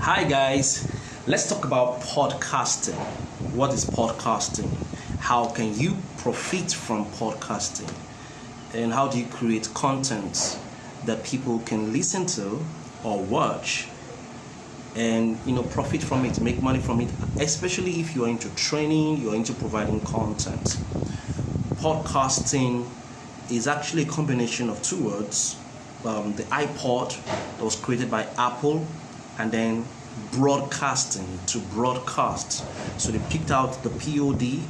Hi guys, let's talk about podcasting. What is podcasting? How can you profit from podcasting? And how do you create content that people can listen to or watch and profit from it, make money from it, especially if you're into training, you're into providing content. Podcasting is actually a combination of two words. The iPod that was created by Apple, and then broadcasting, to broadcast. So they picked out the POD,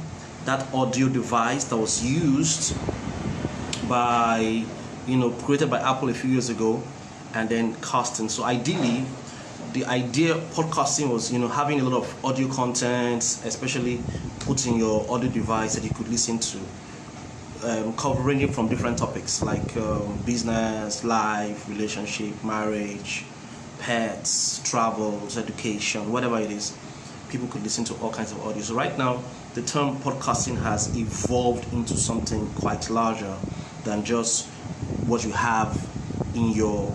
that audio device that was used by created by Apple a few years ago, and then casting. So ideally, the idea of podcasting was having a lot of audio content, especially putting your audio device that you could listen to, covering from different topics like business, life, relationship, marriage, pets, travels, education, whatever it is. People could listen to all kinds of audio. So right now, the term podcasting has evolved into something quite larger than just what you have in your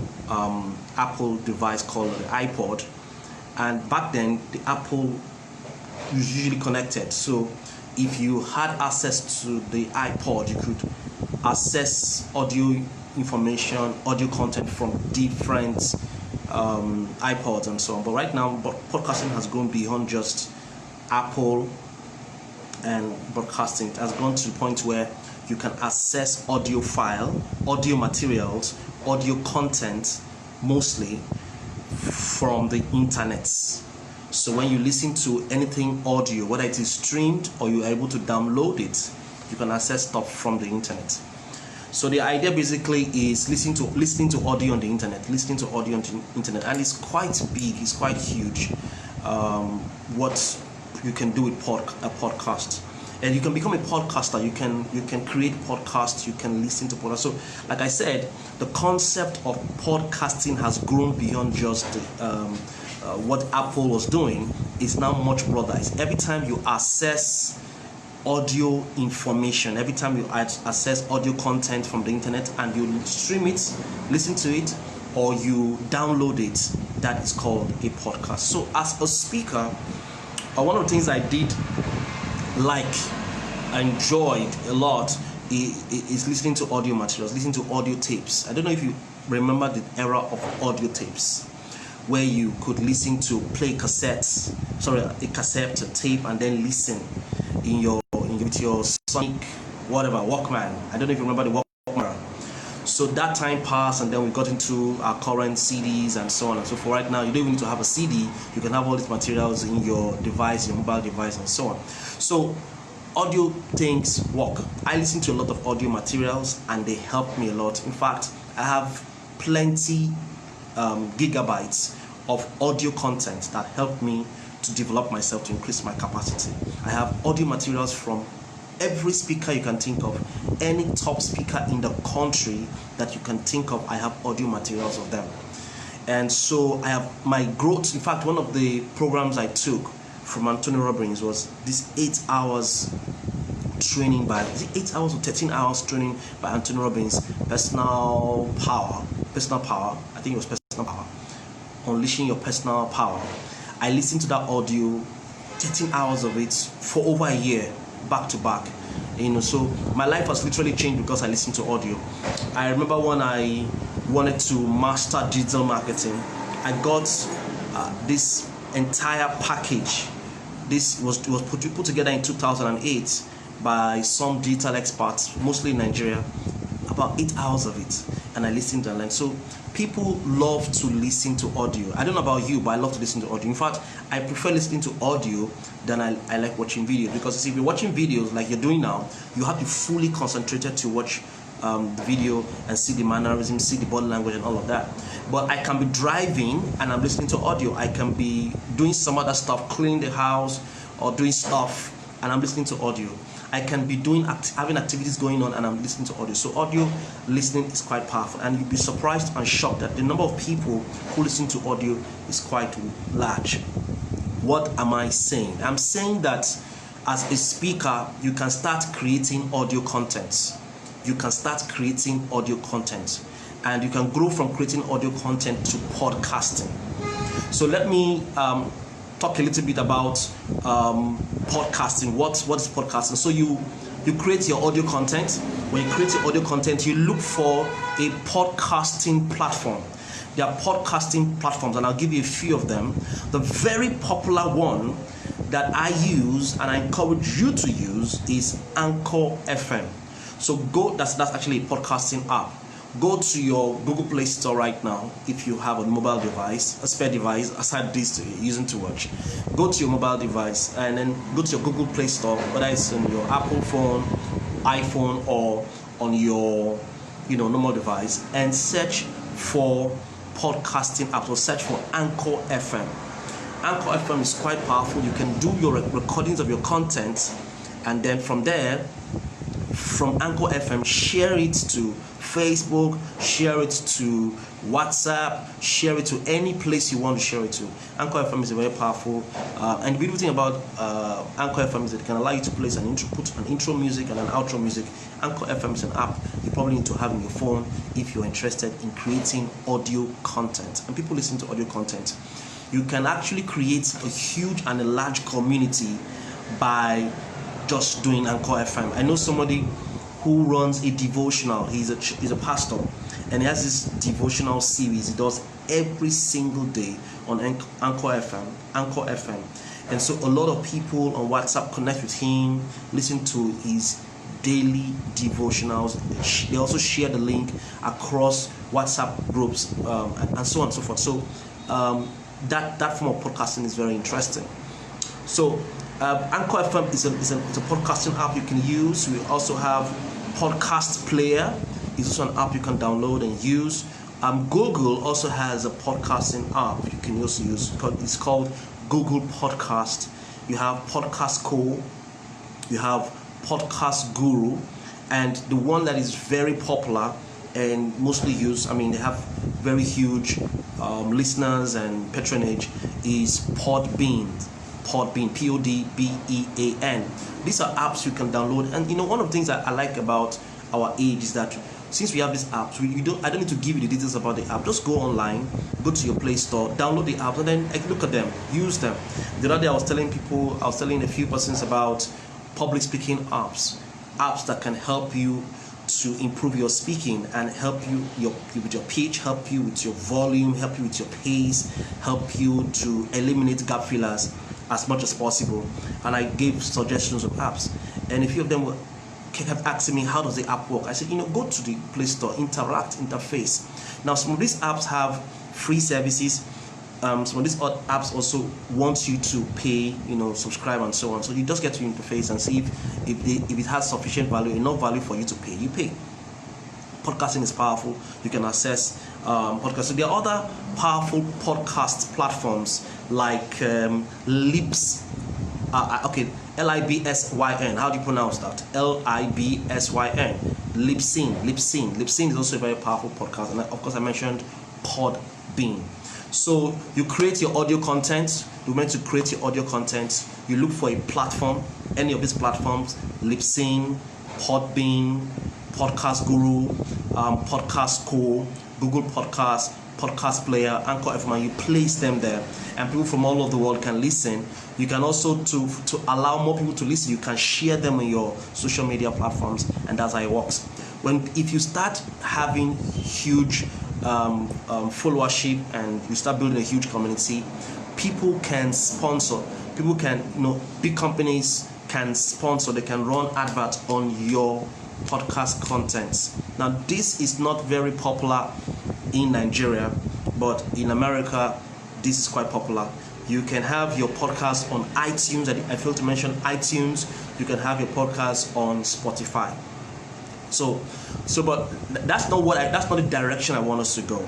Apple device called the iPod. And back then, the Apple was usually connected. So if you had access to the iPod, you could access audio information, audio content from different iPods and so on. But right now, podcasting has gone beyond just Apple and broadcasting. It has gone to the point where you can access audio file, audio materials, audio content, mostly from the internet. So when you listen to anything audio, whether it is streamed or you're able to download it, you can access stuff from the internet. So the idea basically is listening to audio on the internet, and it's quite big, it's quite huge. What you can do with a podcast, and you can become a podcaster. You can create podcasts, you can listen to podcasts. So, like I said, the concept of podcasting has grown beyond just what Apple was doing. Is now much broader. It's every time you access audio information, every time you access audio content from the internet and you stream it, listen to it, or you download it, that is called a podcast. So as a speaker, one of the things I did enjoyed a lot is listening to audio materials, listening to audio tapes. I don't know if you remember the era of audio tapes, where you could listen to a cassette, a tape, and then listen with your Sonic, whatever, Walkman. I don't know if you remember the Walkman. So that time passed, and then we got into our current CDs and so on and so forth. Right now, you don't even need to have a CD. You can have all these materials in your device, your mobile device, and so on. So audio things work. I listen to a lot of audio materials, and they help me a lot. In fact, I have plenty gigabytes of audio content that help me to develop myself, to increase my capacity. I have audio materials from every speaker you can think of, any top speaker in the country that you can think of. I have audio materials of them. And so I have my growth. In fact, one of the programs I took from Anthony Robbins was this 8 hours training by 8 hours or 13 hours training by Anthony Robbins, personal power. I think it was personal power, unleashing your personal power. I listened to that audio, 13 hours of it, for over a year, back to back. So my life has literally changed because I listened to audio. I remember when I wanted to master digital marketing, I got this entire package. This was put together in 2008 by some digital experts, mostly in Nigeria. About 8 hours of it, and I listened and learned. So people love to listen to audio. I don't know about you, but I love to listen to audio. In fact, I prefer listening to audio than I like watching videos, because if you're watching videos like you're doing now, you have to be fully concentrated to watch the video and see the mannerisms, see the body language and all of that. But I can be driving and I'm listening to audio. I can be doing some other stuff, cleaning the house or doing stuff, and I'm listening to audio. I can be having activities going on and I'm listening to audio. So audio listening is quite powerful, and you'll be surprised and shocked that the number of people who listen to audio is quite large. What am I saying? I'm saying that as a speaker, you can start creating audio content. And you can grow from creating audio content to podcasting. So let me talk a little bit about podcasting. What is podcasting? So you create your audio content. When you create your audio content, you look for a podcasting platform. There are podcasting platforms, and I'll give you a few of them. The very popular one that I use and I encourage you to use is Anchor FM. So that's actually a podcasting app. Go to your Google Play Store right now if you have a mobile device, a spare device, aside this using to watch. Go to your mobile device and then go to your Google Play Store, whether it's on your Apple phone, iPhone, or on your normal device, and search for podcasting app, or search for Anchor FM. Anchor FM is quite powerful. You can do your recordings of your content, and then from there, from Anchor FM, share it to Facebook, share it to WhatsApp, share it to any place you want to share it to. Anchor FM is a very powerful, and the beautiful thing about Anchor FM is that it can allow you to place put an intro music and an outro music. Anchor FM is an app you probably need to have in your phone if you're interested in creating audio content. And people listen to audio content. You can actually create a huge and a large community by just doing Anchor FM. I know somebody who runs a devotional. He's a pastor, and he has this devotional series he does every single day on Anchor FM. And so a lot of people on WhatsApp connect with him, listen to his daily devotionals. They also share the link across WhatsApp groups, and so on and so forth. So that form of podcasting is very interesting. So Anchor FM is a podcasting app you can use. We also have Podcast Player. It's also an app you can download and use. Google also has a podcasting app you can also use. It's called Google Podcast. You have Podcast Co. You have Podcast Guru, and the one that is very popular and mostly used, they have very huge listeners and patronage, is Podbean, Podbean. These are apps you can download, and one of the things that I like about our age is that since we have these apps, I don't need to give you the details about the app. Just go online, go to your Play Store, download the app, and then look at them, use them. The other day I was telling a few persons about public speaking apps that can help you to improve your speaking and help you with your pitch, help you with your volume, help you with your pace, help you to eliminate gap fillers as much as possible. And I gave suggestions of apps, and a few of them kept asking me, how does the app work? I said, go to the Play Store, interface. Now, some of these apps have free services. Some of these apps also want you to pay, subscribe and so on. So you just get to interface and see if it has sufficient value, enough value for you to pay. You pay. Podcasting is powerful. You can access podcasts. So there are other powerful podcast platforms like Libs. Libsyn. How do you pronounce that? Libsyn. Libsyn is also a very powerful podcast, and of course I mentioned Podbean. So you create your audio content. You're meant to create your audio content. You look for a platform, any of these platforms: Libsyn, Podbean, Podcast Guru, Podcast Co, Google Podcast, Podcast Player, Anchor FM, and you place them there, and people from all over the world can listen. You can also, to allow more people to listen, you can share them on your social media platforms, and that's how it works. If you start having huge followership and you start building a huge community, people can sponsor. People can, big companies can sponsor. They can run adverts on your podcast contents. Now, this is not very popular in Nigeria, but in America, this is quite popular. You can have your podcast on iTunes. I failed to mention iTunes. You can have your podcast on Spotify. But that's not the direction I want us to go,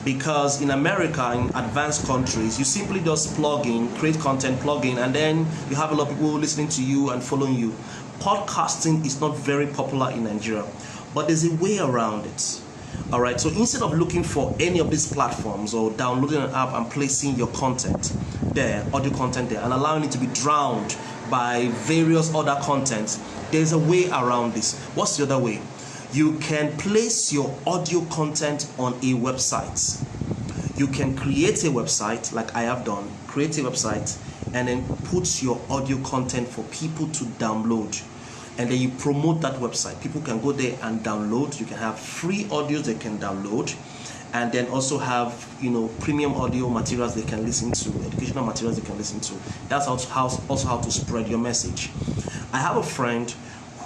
because in America, in advanced countries, you simply just plug in, create content, plug in, and then you have a lot of people listening to you and following you. Podcasting is not very popular in Nigeria, but there's a way around it. All right. So instead of looking for any of these platforms or downloading an app and placing your content there, audio content there, and allowing it to be drowned by various other content, there's a way around this. What's the other way? You can place your audio content on a website. You can create a website like I have done, create a website and then put your audio content for people to download, and then you promote that website. People can go there and download. You can have free audios they can download, and then also have premium audio materials they can listen to, educational materials they can listen to. That's also how to spread your message. I have a friend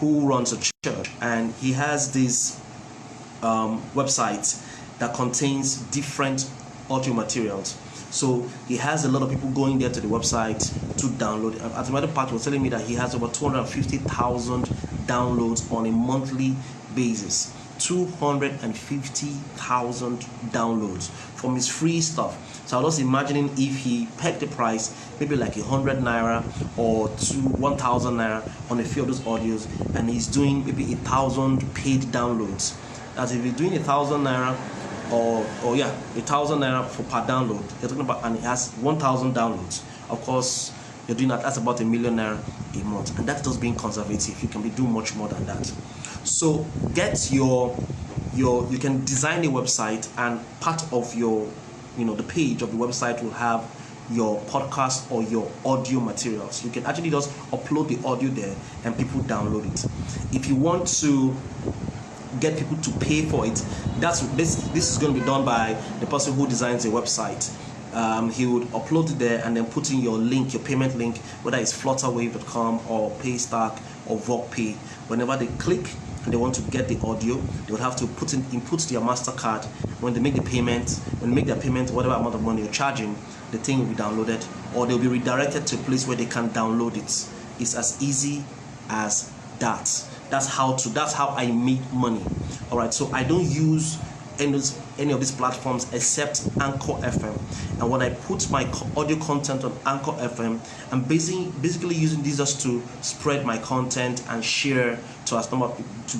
who runs a church, and he has this website that contains different audio materials. So he has a lot of people going there to the website to download. As a matter of fact, he was telling me that he has over 250,000 downloads on a monthly basis. 250,000 downloads from his free stuff. So I was imagining if he pegged the price, maybe like 100 naira or 1,000 naira on a few of those audios, and he's doing maybe 1,000 paid downloads. As if he's doing 1,000 naira or 1,000 naira per download, you're talking about, and it has 1,000 downloads. Of course, you're doing that's about 1 million naira a month, and that's just being conservative. You can be doing much more than that. So get you can design a website, and part of your the page of the website will have your podcast or your audio materials. You can actually just upload the audio there and people download it. If you want to get people to pay for it, this is going to be done by the person who designs a website. He would upload it there and then put in your link, your payment link, whether it's flutterwave.com or Paystack or VogPay. Whenever they click and they want to get the audio, they would have to input their MasterCard. When they make their payment, whatever amount of money you're charging, the thing will be downloaded, or they'll be redirected to a place where they can download it. It's as easy as that. That's how I make money. All right, so I don't use any of these platforms except Anchor FM. And when I put my audio content on Anchor FM, I'm basically using these just to spread my content and share to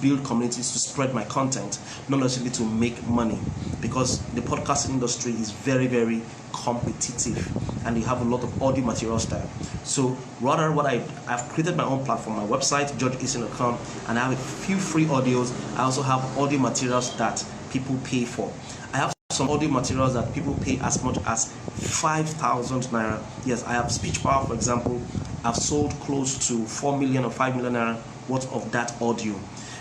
build communities, to spread my content, not necessarily to make money, because the podcasting industry is very, very competitive, and you have a lot of audio materials there. So rather, I've created my own platform, my website, georgeeason.com, and I have a few free audios. I also have audio materials that people pay for. I have some audio materials that people pay as much as 5,000 naira. Yes, I have Speech Power, for example. I've sold close to 4 million or 5 million naira worth of that audio.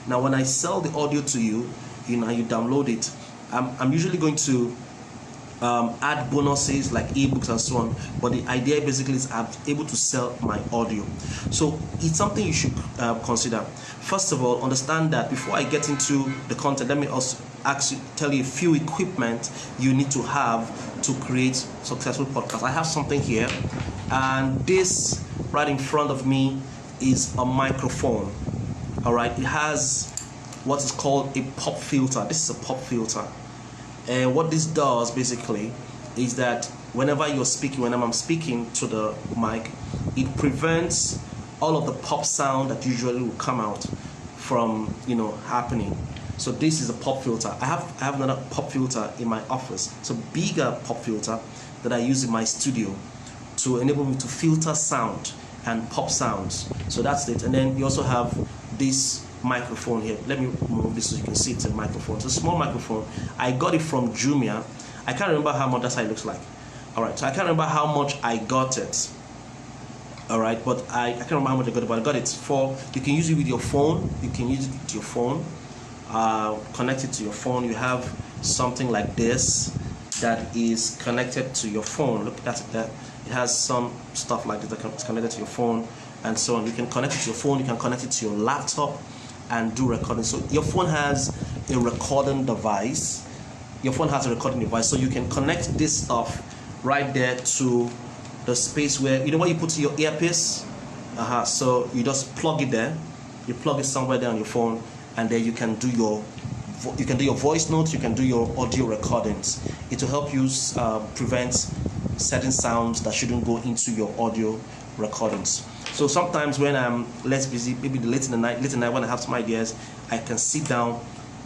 Now, when I sell the audio to you, you download it, I'm usually going to add bonuses like ebooks and so on, but the idea basically is I'm able to sell my audio. So it's something you should consider. First of all, understand that before I get into the content, let me also tell you a few equipment you need to have to create successful podcasts. I have something here, and this right in front of me is a microphone. All right, it has what is called a pop filter. This is a pop filter. And what this does basically is that whenever I'm speaking to the mic, it prevents all of the pop sound that usually will come out from happening. So this is a pop filter. I have another pop filter in my office. It's a bigger pop filter that I use in my studio to enable me to filter sound and pop sounds. So that's it. And then you also have this microphone here. Let me move this so you can see it's a microphone. It's a small microphone. I got it from Jumia. I can't remember how much. That's how it looks like. All right, so I can't remember how much I got it. All right, but I can't remember how much I got it, but I got it you can use it with your phone. You can use it with your phone. Connect it to your phone. You have something like this that is connected to your phone. Look at that. It has some stuff like this that's connected to your phone and so on. You can connect it to your phone. You can connect it to your laptop and do recording. So your phone has a recording device. So you can connect this stuff right there to the space where where you put your earpiece. So you just plug it there. You plug it somewhere there on your phone, and then you can do your voice notes. You can do your audio recordings. It will help you prevent certain sounds that shouldn't go into your audio recordings. So sometimes when I'm less busy, maybe late in the night when I have some ideas, I can sit down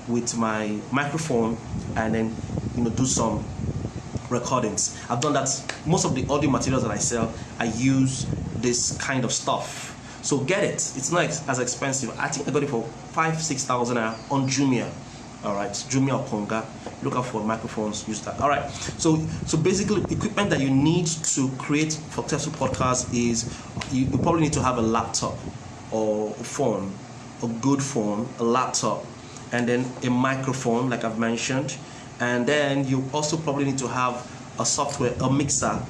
with my microphone and then do some recordings. I've done that. Most of the audio materials that I sell, I use this kind of stuff. So get it. It's not as expensive. I think I got it for 5,000-6,000 on Jumia. All right, Jumia or Konga. Look out for microphones. Use that. All right. So basically, equipment that you need to create successful podcasts is you probably need to have a laptop or a phone, a good phone, a laptop, and then a microphone, like I've mentioned, and then you also probably need to have a software, a mixer,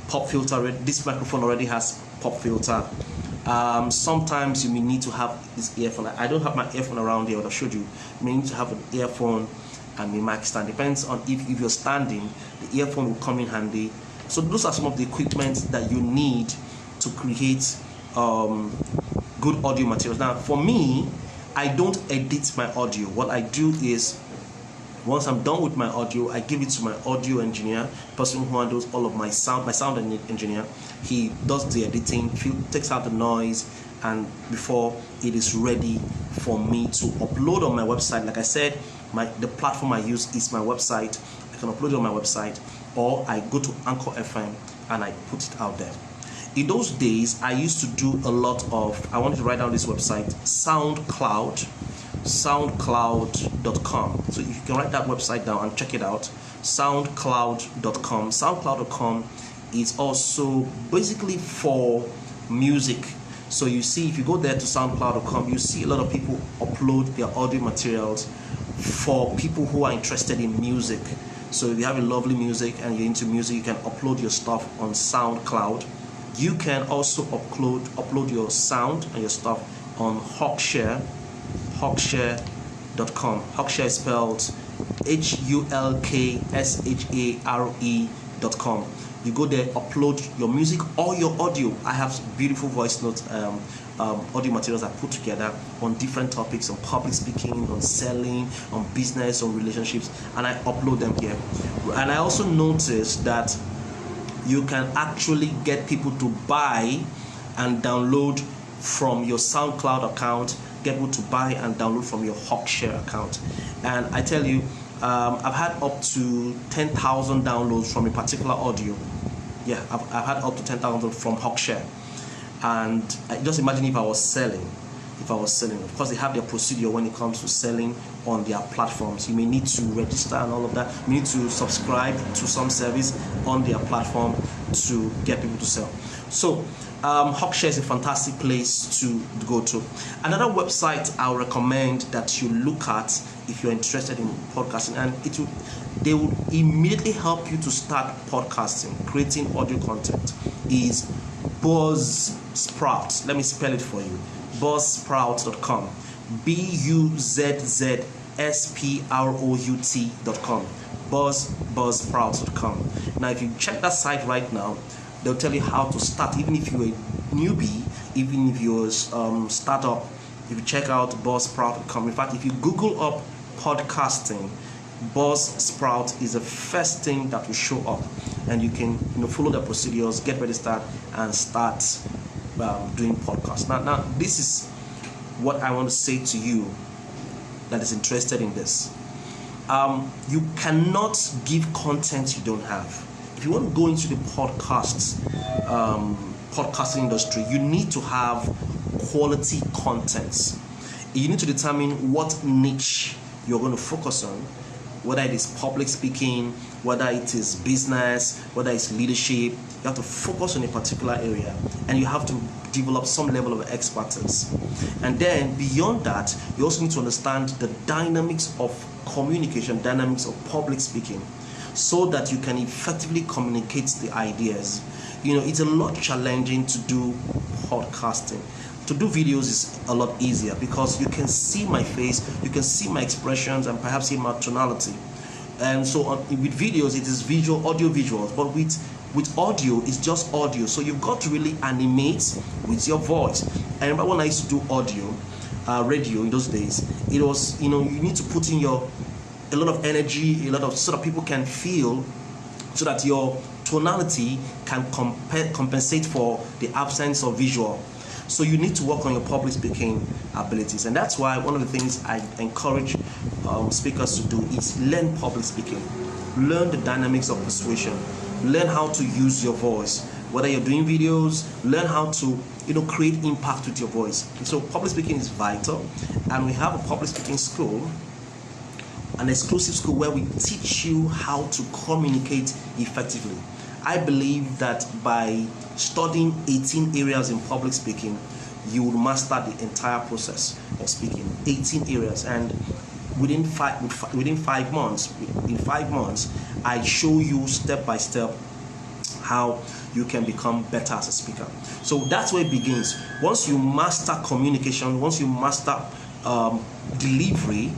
pop filter. This microphone already has pop filter. Sometimes you may need to have this earphone. I don't have my earphone around here, but I showed you. You may need to have an earphone and a mic stand. Depends on if you're standing, the earphone will come in handy. So those are some of the equipment that you need to create good audio materials. Now, for me, I don't edit my audio. What I do is, once I'm done with my audio, I give it to my audio engineer, person who handles all of my sound engineer. He does the editing, takes out the noise, and before it is ready for me to upload on my website. Like I said, the platform I use is my website. I can upload it on my website, or I go to Anchor FM and I put it out there. In those days, I used to do a lot of, I wanted to write down this website, soundcloud.com. So you can write that website down and check it out, soundcloud.com. Soundcloud.com is also basically for music. So you see, if you go there to soundcloud.com, you see a lot of people upload their audio materials for people who are interested in music. So if you have a lovely music and you're into music, you can upload your stuff on SoundCloud. You can also upload your sound and your stuff on Hawkshare, hawkshare.com. Hawkshare is spelled HULKSHARE.com. You go there, upload your music or your audio. I have beautiful voice notes, audio materials I put together on different topics, on public speaking, on selling, on business, on relationships, and I upload them here. And I also noticed that you can actually get people to buy and download from your SoundCloud account, get people to buy and download from your Hawkshare account. And I tell you, I've had up to 10,000 downloads from a particular audio. Yeah, I've had up to 10,000 from Hawkshare. And just imagine if I was selling. Of course, they have their procedure when it comes to selling on their platforms. You may need to register and all of that. You need to subscribe to some service on their platform to get people to sell. So Hawkshare is a fantastic place to go to. Another website I'll recommend that you look at if you're interested in podcasting, and they will immediately help you to start podcasting, creating audio content, is Buzzsprout. Let me spell it for you. Buzzsprout.com. BUZZSPROUT.com. Buzzsprout.com. Now, if you check that site right now, they'll tell you how to start. Even if you're a newbie, even if you're a startup, if you check out Buzzsprout.com. In fact, if you Google up podcasting, Buzzsprout is the first thing that will show up, and you can follow the procedures, get registered, and start doing podcasts. Now, this is what I want to say to you that is interested in this. You cannot give content you don't have. If you want to go into the podcasting industry, you need to have quality contents. You need to determine what niche you're going to focus on, whether it is public speaking, whether it is business, whether it's leadership. You have to focus on a particular area, and you have to develop some level of expertise. And then beyond that, you also need to understand the dynamics of communication, dynamics of public speaking, so that you can effectively communicate the ideas. It's a lot challenging to do podcasting. To do videos is a lot easier because you can see my face, you can see my expressions, and perhaps see my tonality. And so with videos, it is audio visuals, but with audio, it's just audio. So you've got to really animate with your voice. I remember when I used to do radio in those days, it was, you need to put in a lot of energy, so that people can feel, so that your tonality can compensate for the absence of visual. So you need to work on your public speaking abilities, and that's why one of the things I encourage speakers to do is learn public speaking, learn the dynamics of persuasion, learn how to use your voice, whether you're doing videos, learn how to create impact with your voice. So public speaking is vital, and we have a public speaking school, an exclusive school where we teach you how to communicate effectively. I believe that by studying 18 areas in public speaking, you will master the entire process of speaking. 18 areas, and within 5 months, I show you step by step how you can become better as a speaker. So that's where it begins. Once you master communication, once you master delivery.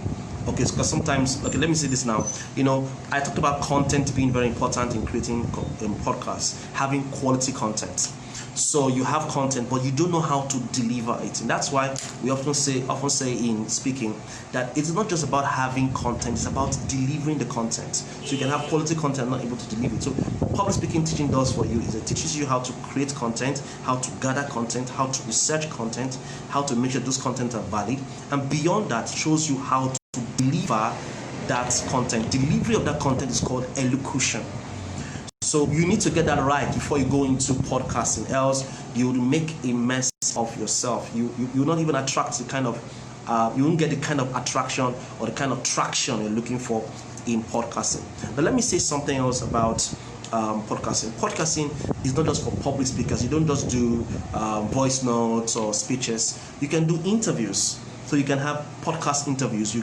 Okay, because sometimes, let me say this now. I talked about content being very important in creating podcasts, having quality content. So you have content, but you don't know how to deliver it, and that's why we often say in speaking that it's not just about having content; it's about delivering the content. So you can have quality content, not able to deliver it. So public speaking teaching does for you is it teaches you how to create content, how to gather content, how to research content, how to make sure those content are valid, and beyond that, shows you how to deliver that content. Delivery of that content is called elocution. So you need to get that right before you go into podcasting, else you will make a mess of yourself. You will not even attract the kind of you won't get the kind of attraction or the kind of traction you're looking for in podcasting. But let me say something else about podcasting. Podcasting is not just for public speakers. You don't just do voice notes or speeches. You can do interviews. So you can have podcast interviews.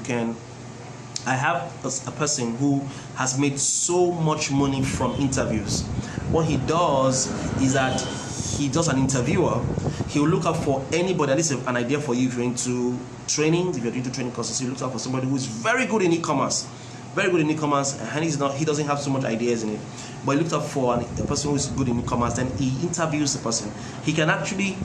I have a person who has made so much money from interviews. What he does is that he does an interviewer. He will look out for anybody. And this is an idea for you if you're into training, if you're into training courses. He looks out for somebody who is very good in e-commerce. And he doesn't have so much ideas in it. But he looks out for a person who is good in e-commerce. Then he interviews the person. He can actually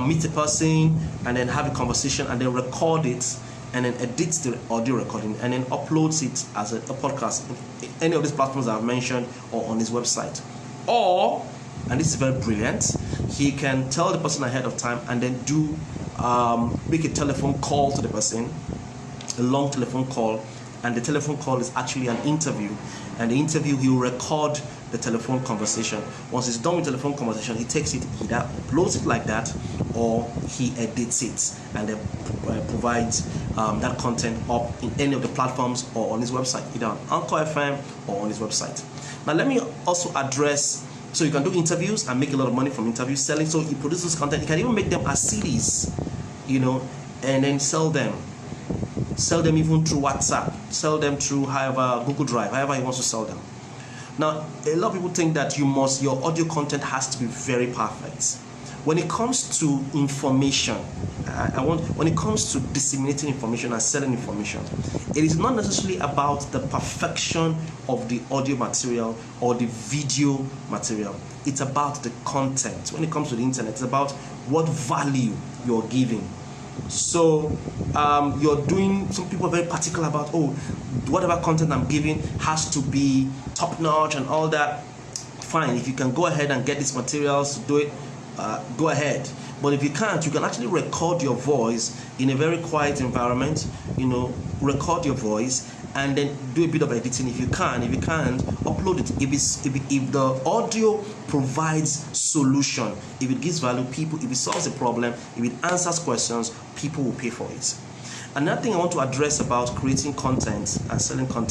meet a person and then have a conversation and then record it, and then edits the audio recording and then uploads it as a podcast in any of these platforms I've mentioned or on his website. Or, and this is very brilliant, he can tell the person ahead of time and then make a telephone call to the person, a long telephone call, and the telephone call is actually an interview. And the interview, he will record the telephone conversation. Once he's done with telephone conversation, he takes it, either uploads it like that, or he edits it and then provides that content up in any of the platforms or on his website, either on Anchor FM or on his website. Now let me also address, so you can do interviews and make a lot of money from interviews, selling. So he produces content. He can even make them as CDs, and then sell them even through WhatsApp, sell them through Google Drive, however he wants to sell them. Now, a lot of people think that your audio content has to be very perfect. When it comes to information, when it comes to disseminating information and selling information, it is not necessarily about the perfection of the audio material or the video material. It's about the content. When it comes to the internet, it's about what value you're giving. So some people are very particular about, whatever content I'm giving has to be top notch and all that. Fine, if you can go ahead and get these materials to do it, go ahead. But if you can't, you can actually record your voice in a very quiet environment, record your voice and then do a bit of editing if you can. If you can't, upload it. If the audio provides solution, if it gives value, if it solves a problem, if it answers questions, people will pay for it. Another thing I want to address about creating content and selling content